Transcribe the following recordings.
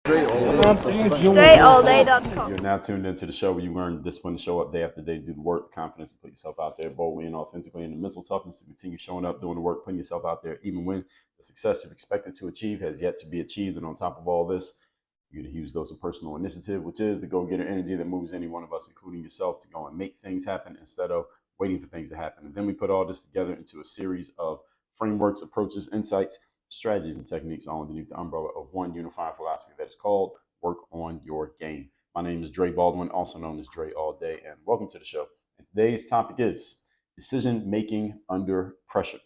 StrayAllDay.com. You're now tuned into the show where you learn discipline to show up day after day, do the work, confidence, and put yourself out there boldly and authentically, and the mental toughness to continue showing up, doing the work, putting yourself out there, even when the success you've expected to achieve has yet to be achieved. And on top of all this, you get a huge dose of personal initiative, which is the go-getter energy that moves any one of us, including yourself, to go and make things happen instead of waiting for things to happen. And then we put all this together into a series of frameworks, approaches, insights, strategies, and techniques all underneath the umbrella of one unifying philosophy that is called Work on Your Game. My name is Dre Baldwin, also known as Dre All Day, and welcome to the show. And today's topic is decision-making under pressure.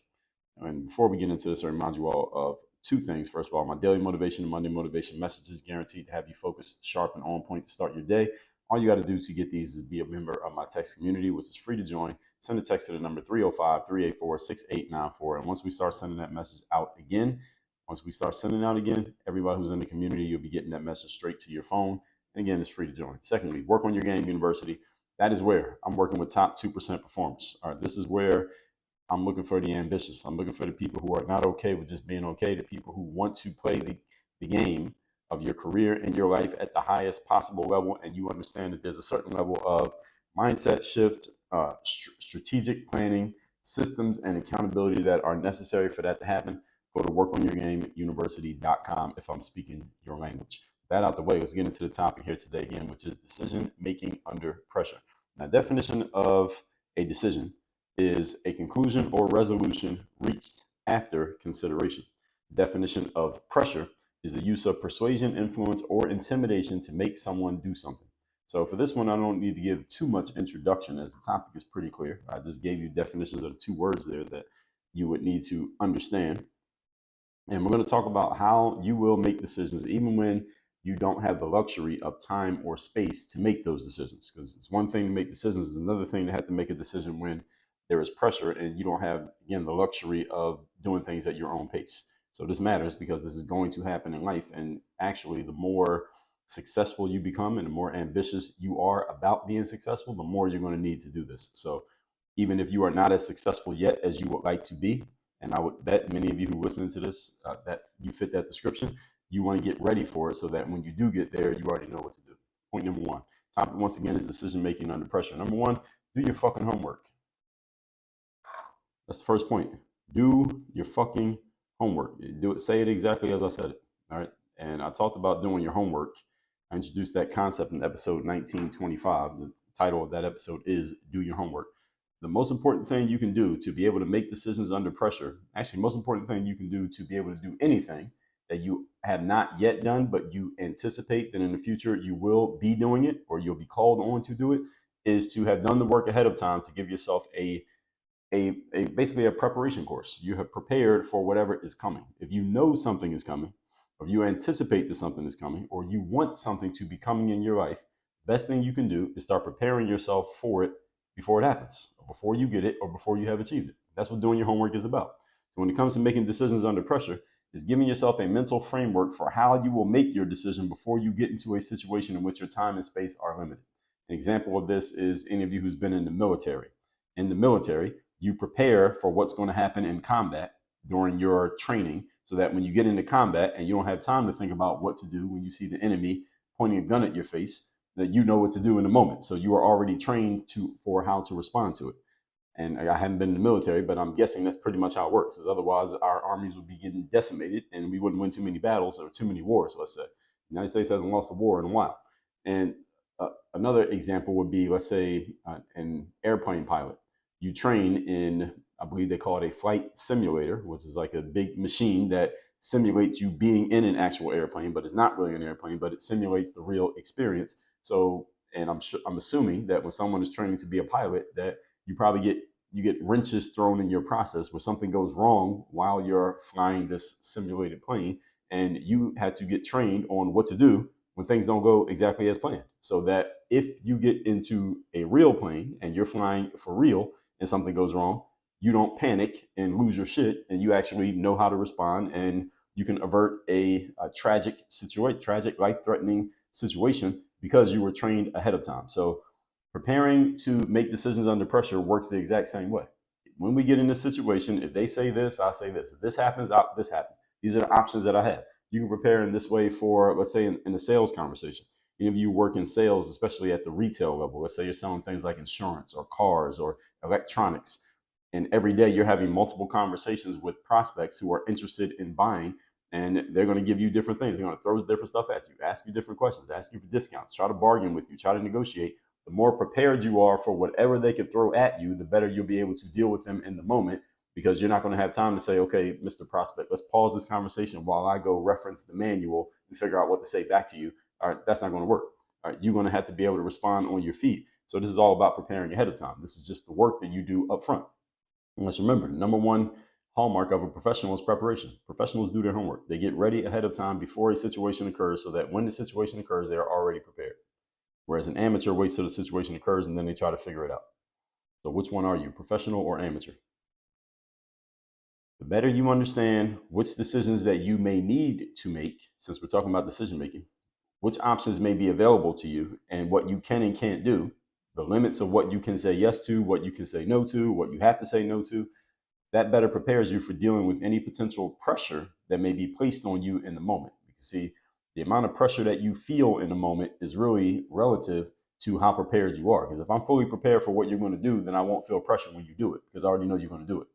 And before we get into this, I remind you all of two things. First of all, my daily motivation and Monday motivation messages guaranteed to have you focused, sharp, and on point to start your day. All you got to do to get these is be a member of my text community, which is free to join. Send a text to the number 305-384-6894. And once we start sending that message out again, everybody who's in the community, you'll be getting that message straight to your phone. And again, it's free to join. Secondly, Work on Your Game University. That is where I'm working with top 2% performers. All right, this is where I'm looking for the ambitious. I'm looking for the people who are not okay with just being okay, the people who want to play the game of your career and your life at the highest possible level. And you understand that there's a certain level of mindset shift, strategic planning, systems, and accountability that are necessary for that to happen. Go to workonyourgameuniversity.com if I'm speaking your language. That out the way, let's get into the topic here today again, which is decision making under pressure. Now, definition of a decision is a conclusion or resolution reached after consideration. Definition of pressure is the use of persuasion, influence, or intimidation to make someone do something. So for this one, I don't need to give too much introduction as the topic is pretty clear. I just gave you definitions of the two words there that you would need to understand. And we're going to talk about how you will make decisions even when you don't have the luxury of time or space to make those decisions. Because it's one thing to make decisions, it's another thing to have to make a decision when there is pressure and you don't have, again, the luxury of doing things at your own pace. So this matters because this is going to happen in life. And actually, the more successful you become and the more ambitious you are about being successful, the more you're going to need to do this. So even if you are not as successful yet as you would like to be, and I would bet many of you who listen to this that you fit that description, you want to get ready for it so that when you do get there, you already know what to do. Point number one. Topic, once again, is decision making under pressure. Number one, do your fucking homework. That's the first point. Do your fucking homework. Do it. Say it exactly as I said it. All right. And I talked about doing your homework. I introduced that concept in episode 1925. The title of that episode is Do Your Homework. The most important thing you can do to be able to make decisions under pressure, actually, the most important thing you can do to be able to do anything that you have not yet done, but you anticipate that in the future you will be doing it or you'll be called on to do it, is to have done the work ahead of time to give yourself basically a preparation course. You have prepared for whatever is coming. If you know something is coming, or you anticipate that something is coming, or you want something to be coming in your life, best thing you can do is start preparing yourself for it before it happens, or before you get it, or before you have achieved it. That's what doing your homework is about. So when it comes to making decisions under pressure, is giving yourself a mental framework for how you will make your decision before you get into a situation in which your time and space are limited. An example of this is any of you who's been in the military. In the military, you prepare for what's going to happen in combat during your training so that when you get into combat and you don't have time to think about what to do when you see the enemy pointing a gun at your face, that you know what to do in the moment. So you are already trained for how to respond to it. And I haven't been in the military, but I'm guessing that's pretty much how it works. Because otherwise, our armies would be getting decimated and we wouldn't win too many battles or too many wars, let's say. The United States hasn't lost a war in a while. And another example would be, let's say, an airplane pilot. You train in, I believe they call it a flight simulator, which is like a big machine that simulates you being in an actual airplane, but it's not really an airplane, but it simulates the real experience. So, and I'm assuming that when someone is training to be a pilot, that you probably get wrenches thrown in your process where something goes wrong while you're flying this simulated plane, and you had to get trained on what to do when things don't go exactly as planned. So that if you get into a real plane and you're flying for real and something goes wrong, you don't panic and lose your shit, and you actually know how to respond, and you can avert a tragic situation, tragic life-threatening situation because you were trained ahead of time. So preparing to make decisions under pressure works the exact same way. When we get in this situation, if they say this, I say this. If this happens, this happens. These are the options that I have. You can prepare in this way for, let's say, in a sales conversation. Any of you work in sales, especially at the retail level, let's say you're selling things like insurance or cars or electronics, and every day you're having multiple conversations with prospects who are interested in buying, and they're going to give you different things. They're going to throw different stuff at you, ask you different questions, ask you for discounts, try to bargain with you, try to negotiate. The more prepared you are for whatever they could throw at you, the better you'll be able to deal with them in the moment, because you're not going to have time to say, okay, Mr. Prospect, let's pause this conversation while I go reference the manual and figure out what to say back to you. All right, that's not going to work. All right, you're going to have to be able to respond on your feet. So this is all about preparing ahead of time. This is just the work that you do up front. And let's remember, number one hallmark of a professional is preparation. Professionals do their homework. They get ready ahead of time before a situation occurs so that when the situation occurs, they are already prepared. Whereas an amateur waits till the situation occurs and then they try to figure it out. So which one are you, professional or amateur? The better you understand which decisions that you may need to make, since we're talking about decision making, which options may be available to you and what you can and can't do, the limits of what you can say yes to, what you can say no to, what you have to say no to, that better prepares you for dealing with any potential pressure that may be placed on you in the moment. Because see, the amount of pressure that you feel in the moment is really relative to how prepared you are. Because if I'm fully prepared for what you're going to do, then I won't feel pressure when you do it because I already know you're going to do it.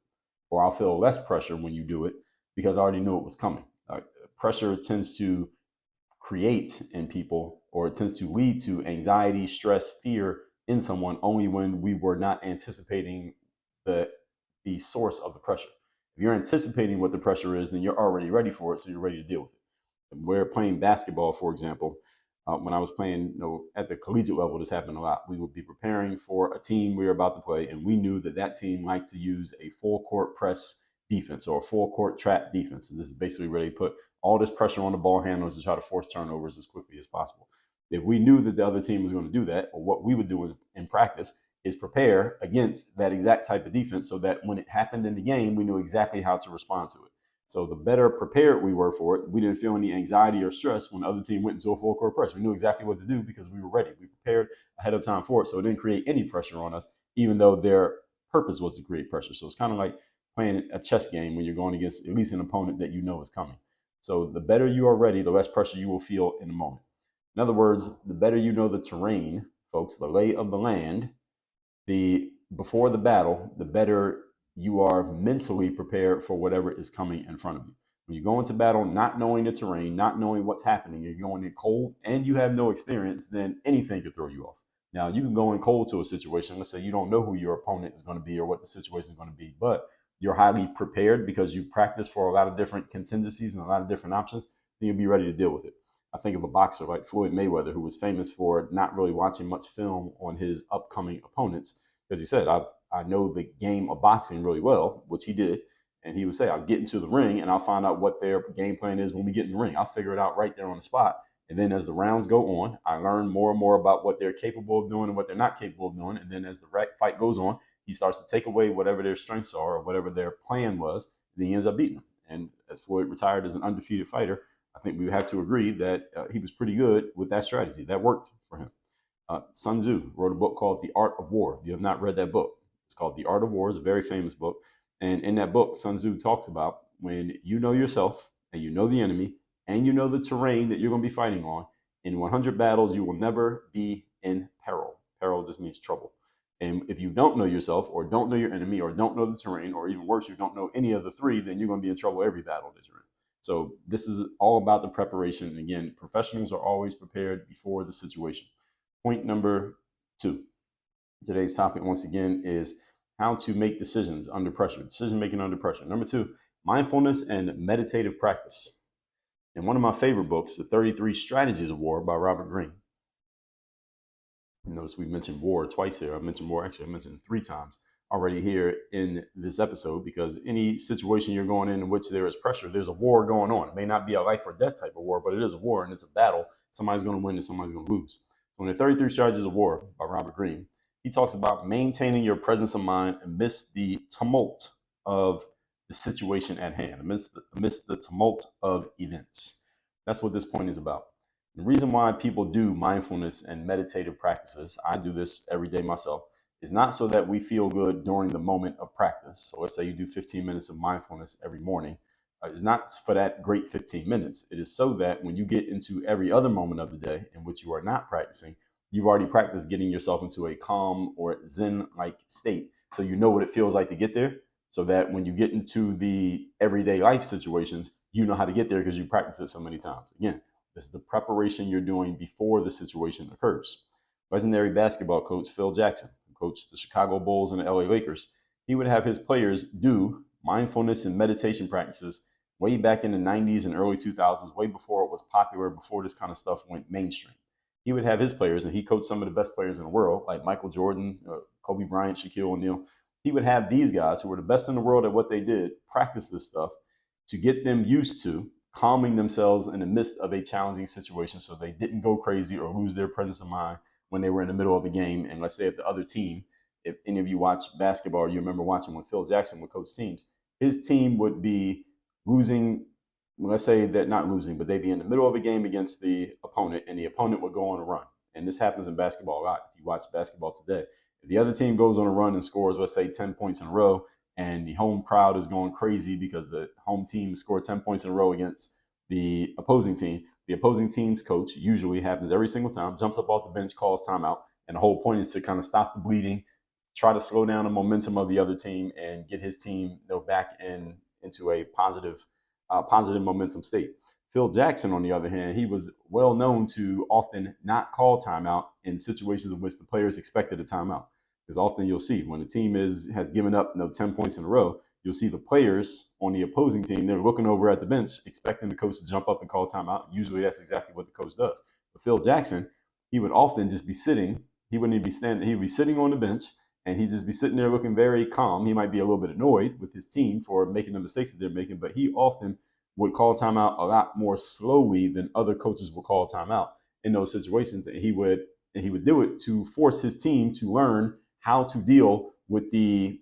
Or I'll feel less pressure when you do it because I already knew it was coming. Pressure tends to create in people, or it tends to lead to anxiety, stress, fear in someone only when we were not anticipating the source of the pressure. If you're anticipating what the pressure is, then you're already ready for it, so you're ready to deal with it. We're playing basketball, for example. When I was playing, at the collegiate level, this happened a lot. We would be preparing for a team we were about to play, and we knew that that team liked to use a full court press defense or a full court trap defense. And this is basically where they put all this pressure on the ball handlers to try to force turnovers as quickly as possible. If we knew that the other team was going to do that, or what we would do is, in practice, is prepare against that exact type of defense so that when it happened in the game, we knew exactly how to respond to it. So the better prepared we were for it, we didn't feel any anxiety or stress when the other team went into a full court press. We knew exactly what to do because we were ready. We prepared ahead of time for it. So it didn't create any pressure on us, even though their purpose was to create pressure. So it's kind of like playing a chess game when you're going against at least an opponent that you know is coming. So the better you are ready, the less pressure you will feel in the moment. In other words, the better you know the terrain, folks, the lay of the land, before the battle, the better you are mentally prepared for whatever is coming in front of you. When you go into battle not knowing the terrain, not knowing what's happening, you're going in cold and you have no experience, then anything could throw you off. Now, you can go in cold to a situation. Let's say you don't know who your opponent is going to be or what the situation is going to be, but you're highly prepared because you've practiced for a lot of different contingencies and a lot of different options, then you'll be ready to deal with it. I think of a boxer like Floyd Mayweather, who was famous for not really watching much film on his upcoming opponents, because he said, I know the game of boxing really well, which he did. And he would say, I'll get into the ring and I'll find out what their game plan is when we get in the ring. I'll figure it out right there on the spot. And then as the rounds go on, I learn more and more about what they're capable of doing and what they're not capable of doing. And then as the fight goes on, he starts to take away whatever their strengths are or whatever their plan was. And he ends up beating them. And as Floyd retired as an undefeated fighter, I think we have to agree that he was pretty good with that strategy. That worked for him. Sun Tzu wrote a book called The Art of War. If you have not read that book, it's called The Art of War. It's a very famous book. And in that book, Sun Tzu talks about when you know yourself and you know the enemy and you know the terrain that you're going to be fighting on, in 100 battles, you will never be in peril. Peril just means trouble. And if you don't know yourself or don't know your enemy or don't know the terrain, or even worse, you don't know any of the three, then you're going to be in trouble every battle that you're in. So this is all about the preparation. And again, professionals are always prepared before the situation. Point number 2. Today's topic, once again, is how to make decisions under pressure, decision making under pressure. Number 2, mindfulness and meditative practice. In one of my favorite books, The 33 Strategies of War by Robert Greene. Notice we mentioned war twice here. I mentioned 3 times already here in this episode, because any situation you're going in which there is pressure, there's a war going on. It may not be a life or death type of war, but it is a war and it's a battle. Somebody's going to win and somebody's going to lose. So in the 33 Strategies of War by Robert Greene, he talks about maintaining your presence of mind amidst the tumult of the situation at hand, amidst the tumult of events. That's what this point is about. The reason why people do mindfulness and meditative practices, I do this every day myself, is not so that we feel good during the moment of practice. So let's say you do 15 minutes of mindfulness every morning. is not for that great 15 minutes. It is so that when you get into every other moment of the day in which you are not practicing, you've already practiced getting yourself into a calm or zen-like state. So you know what it feels like to get there, so that when you get into the everyday life situations, you know how to get there because you practice it so many times. Again, this is the preparation you're doing before the situation occurs. Legendary basketball coach Phil Jackson, who coached the Chicago Bulls and the LA Lakers, he would have his players do mindfulness and meditation practices way back in the 90s and early 2000s, way before it was popular, before this kind of stuff went mainstream. He would have his players, and he coached some of the best players in the world, like Michael Jordan, Kobe Bryant, Shaquille O'Neal. He would have these guys who were the best in the world at what they did practice this stuff to get them used to calming themselves in the midst of a challenging situation so they didn't go crazy or lose their presence of mind when they were in the middle of a game. And let's say if the other team, if any of you watch basketball, or you remember watching when Phil Jackson would coach teams, his team would be losing. Let's say that not losing, but they'd be in the middle of a game against the opponent, and the opponent would go on a run. And this happens in basketball a lot. If you watch basketball today, if the other team goes on a run and scores, let's say 10 points in a row, and the home crowd is going crazy because the home team scored 10 points in a row against the opposing team's coach, usually happens every single time, jumps up off the bench, calls timeout. And the whole point is to kind of stop the bleeding, try to slow down the momentum of the other team, and get his team back into a positive momentum state. Phil Jackson, on the other hand, he was well known to often not call timeout in situations in which the players expected a timeout. Because often you'll see when the team has given up 10 points in a row, you'll see the players on the opposing team, they're looking over at the bench, expecting the coach to jump up and call timeout. Usually that's exactly what the coach does. But Phil Jackson, he would often just be sitting. He wouldn't even be standing. He'd be sitting on the bench, and he'd just be sitting there looking very calm. He might be a little bit annoyed with his team for making the mistakes that they're making, but he often would call timeout a lot more slowly than other coaches would call timeout in those situations. And he would do it to force his team to learn how to deal with the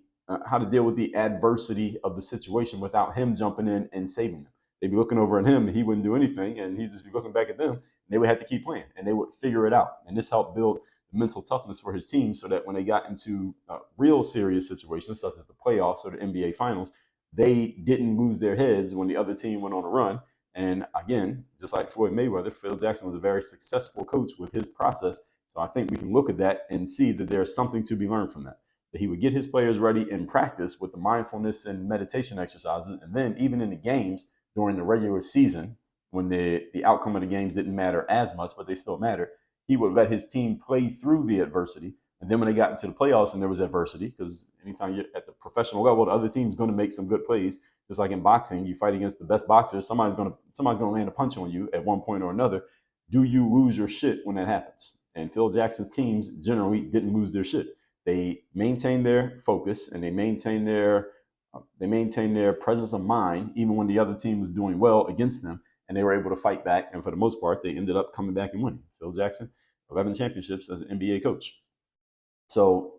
adversity of the situation without him jumping in and saving them. They'd be looking over at him, and he wouldn't do anything, and he'd just be looking back at them. And they would have to keep playing, and they would figure it out. And this helped build the mental toughness for his team, so that when they got into real serious situations, such as the playoffs or the NBA Finals, they didn't lose their heads when the other team went on a run. And again, just like Floyd Mayweather, Phil Jackson was a very successful coach with his process. So I think we can look at that and see that there's something to be learned from that. That he would get his players ready in practice with the mindfulness and meditation exercises. And then even in the games during the regular season, when the outcome of the games didn't matter as much, but they still mattered, he would let his team play through the adversity. And then when they got into the playoffs and there was adversity, because anytime you're at the professional level, the other team's going to make some good plays. Just like in boxing, you fight against the best boxers, somebody's going to land a punch on you at one point or another. Do you lose your shit when that happens? And Phil Jackson's teams generally didn't lose their shit. They maintained their focus, and they maintained their presence of mind even when the other team was doing well against them, and they were able to fight back. And for the most part, they ended up coming back and winning. Phil Jackson, 11 championships as an NBA coach. So,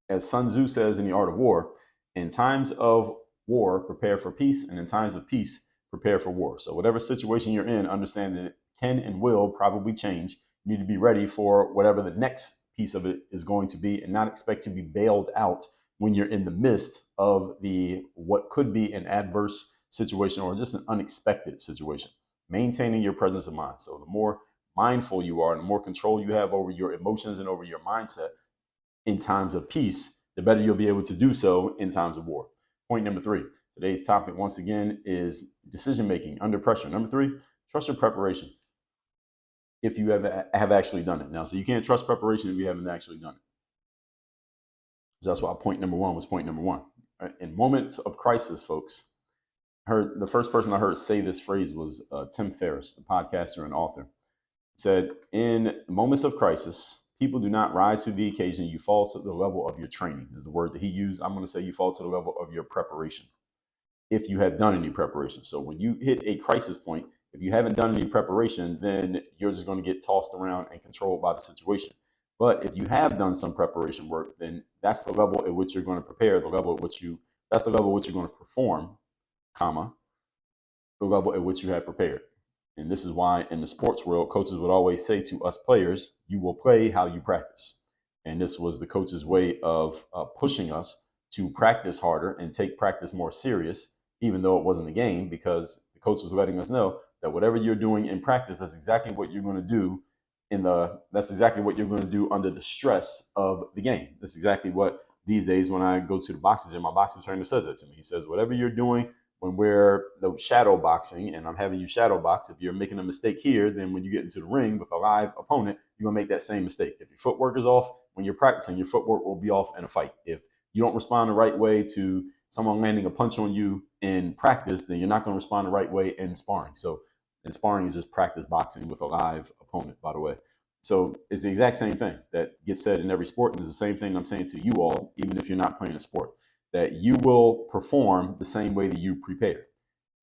as Sun Tzu says in The Art of War, in times of war, prepare for peace, and in times of peace, prepare for war. So whatever situation you're in, understand that it can and will probably change. You need to be ready for whatever the next piece of it is going to be, and not expect to be bailed out when you're in the midst of what could be an adverse situation or just an unexpected situation. Maintaining your presence of mind. So the more mindful you are and the more control you have over your emotions and over your mindset in times of peace, the better you'll be able to do so in times of war. Point number 3. Today's topic, once again, is decision-making under pressure. Number 3, trust your preparation if you have actually done it. Now, so you can't trust preparation if you haven't actually done it. So that's why point number 1 was point number 1. Right? In moments of crisis, folks, the first person I heard say this phrase was Tim Ferriss, the podcaster and author. He said, in moments of crisis, people do not rise to the occasion. You fall to the level of your training, is the word that he used. I'm going to say you fall to the level of your preparation, if you have done any preparation. So when you hit a crisis point, if you haven't done any preparation, then you're just going to get tossed around and controlled by the situation. But if you have done some preparation work, then that's the level at which you're going to prepare, that's the level at which you're going to perform, the level at which you have prepared. And this is why in the sports world, coaches would always say to us players, you will play how you practice. And this was the coach's way of pushing us to practice harder and take practice more serious even though it wasn't a game, because the coach was letting us know that whatever you're doing in practice, that's exactly what you're going to do that's exactly what you're going to do under the stress of the game. That's exactly what these days when I go to the boxing gym, my boxing trainer says that to me. He says, whatever you're doing when we're shadow boxing and I'm having you shadow box, if you're making a mistake here, then when you get into the ring with a live opponent, you're going to make that same mistake. If your footwork is off when you're practicing, your footwork will be off in a fight. If you don't respond the right way to someone landing a punch on you in practice, then you're not going to respond the right way in sparring. So, and sparring is just practice boxing with a live opponent, by the way. So it's the exact same thing that gets said in every sport, and it's the same thing I'm saying to you all, even if you're not playing a sport, that you will perform the same way that you prepare.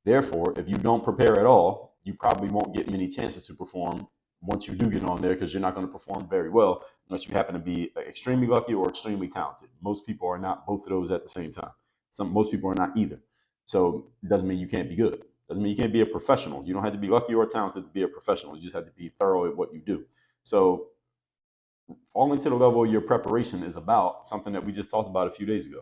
Therefore, if you don't prepare at all, you probably won't get many chances to perform once you do get on there, because you're not going to perform very well unless you happen to be extremely lucky or extremely talented. Most people are not both of those at the same time. Most people are not either. So it doesn't mean you can't be good. Doesn't mean you can't be a professional. You don't have to be lucky or talented to be a professional. You just have to be thorough at what you do. So falling to the level of your preparation is about something that we just talked about a few days ago.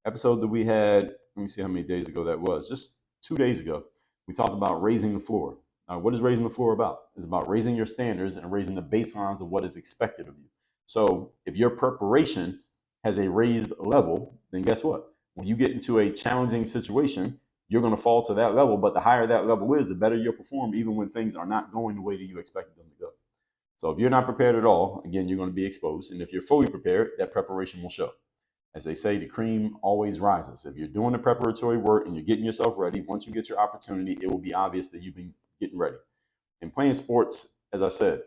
Episode that we had, let me see how many days ago that was, just 2 days ago, we talked about raising the floor. What is raising the floor about? It's about raising your standards and raising the baselines of what is expected of you. So if your preparation has a raised level, then guess what? When you get into a challenging situation, you're going to fall to that level, but the higher that level is, the better you'll perform, even when things are not going the way that you expected them to go. So if you're not prepared at all, again, you're going to be exposed. And if you're fully prepared, that preparation will show. As they say, the cream always rises. If you're doing the preparatory work and you're getting yourself ready, once you get your opportunity, it will be obvious that you've been getting ready. In playing sports, as I said,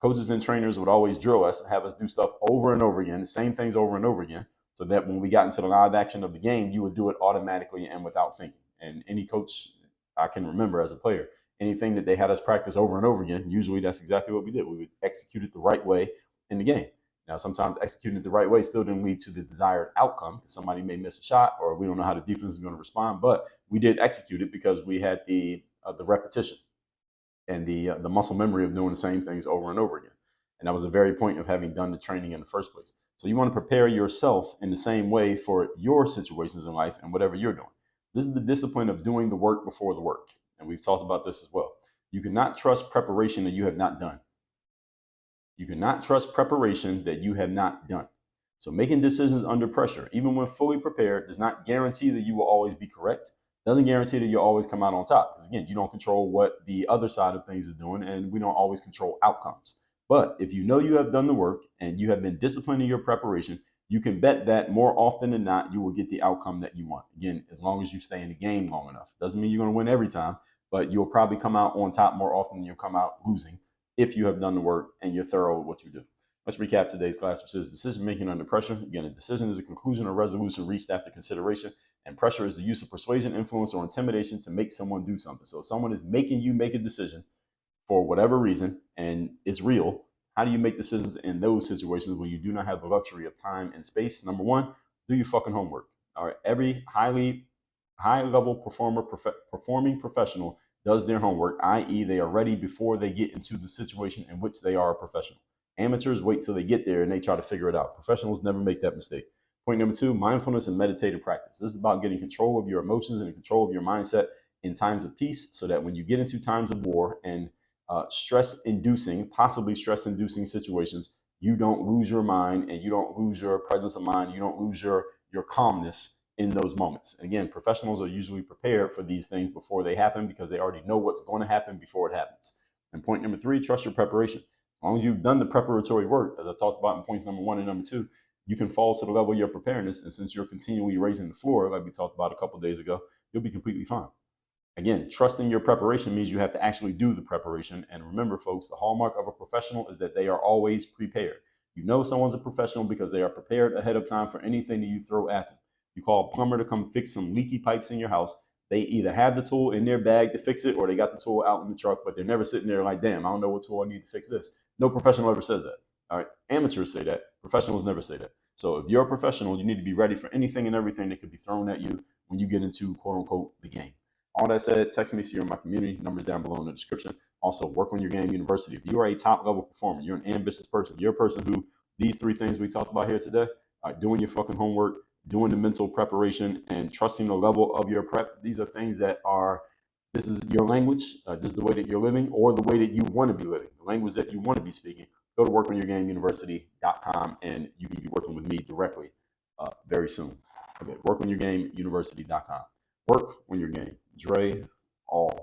coaches and trainers would always drill us, have us do stuff over and over again, the same things over and over again, so that when we got into the live action of the game, you would do it automatically and without thinking. And any coach I can remember as a player, anything that they had us practice over and over again, usually that's exactly what we did. We would execute it the right way in the game. Now, sometimes executing it the right way still didn't lead to the desired outcome. Somebody may miss a shot, or we don't know how the defense is going to respond, but we did execute it because we had the repetition and the muscle memory of doing the same things over and over again. And that was the very point of having done the training in the first place. So you want to prepare yourself in the same way for your situations in life and whatever you're doing. This is the discipline of doing the work before the work. And we've talked about this as well. You cannot trust preparation that you have not done. You cannot trust preparation that you have not done. So making decisions under pressure, even when fully prepared, does not guarantee that you will always be correct. Doesn't guarantee that you'll always come out on top. Because again, you don't control what the other side of things is doing, and we don't always control outcomes. But if you know you have done the work and you have been disciplined in your preparation, you can bet that more often than not, you will get the outcome that you want. Again, as long as you stay in the game long enough. Doesn't mean you're going to win every time, but you'll probably come out on top more often than you'll come out losing if you have done the work and you're thorough with what you do. Let's recap today's class, which is decision making under pressure. Again, a decision is a conclusion or resolution reached after consideration, and pressure is the use of persuasion, influence, or intimidation to make someone do something. So if someone is making you make a decision for whatever reason, and it's real, how do you make decisions in those situations when you do not have the luxury of time and space? Number one, do your fucking homework. All right, every high level performing professional does their homework, i.e., they are ready before they get into the situation in which they are a professional. Amateurs wait till they get there and they try to figure it out. Professionals never make that mistake. Point number two, mindfulness and meditative practice. This is about getting control of your emotions and control of your mindset in times of peace, so that when you get into times of war and possibly stress-inducing situations, you don't lose your mind and you don't lose your presence of mind. You don't lose your calmness in those moments. Again, professionals are usually prepared for these things before they happen because they already know what's going to happen before it happens. And point number three, trust your preparation. As long as you've done the preparatory work, as I talked about in points number one and number two, you can fall to the level of your preparedness. And since you're continually raising the floor, like we talked about a couple of days ago, you'll be completely fine. Again, trusting your preparation means you have to actually do the preparation. And remember, folks, the hallmark of a professional is that they are always prepared. You know someone's a professional because they are prepared ahead of time for anything that you throw at them. You call a plumber to come fix some leaky pipes in your house. They either have the tool in their bag to fix it or they got the tool out in the truck, but they're never sitting there like, damn, I don't know what tool I need to fix this. No professional ever says that. All right. Amateurs say that. Professionals never say that. So if you're a professional, you need to be ready for anything and everything that could be thrown at you when you get into, quote unquote, the game. All that said, text me so you're in my community. Numbers down below in the description. Also, work on your game university. If you are a top level performer, you're an ambitious person, you're a person who these three things we talked about here today, doing your fucking homework, doing the mental preparation and trusting the level of your prep. These are things that are, this is your language, this is the way that you're living, or the way that you want to be living, the language that you want to be speaking. Go to workonyourgameuniversity.com and you can be working with me directly very soon. Okay, workonyourgameuniversity.com. Work on your game. Dre, all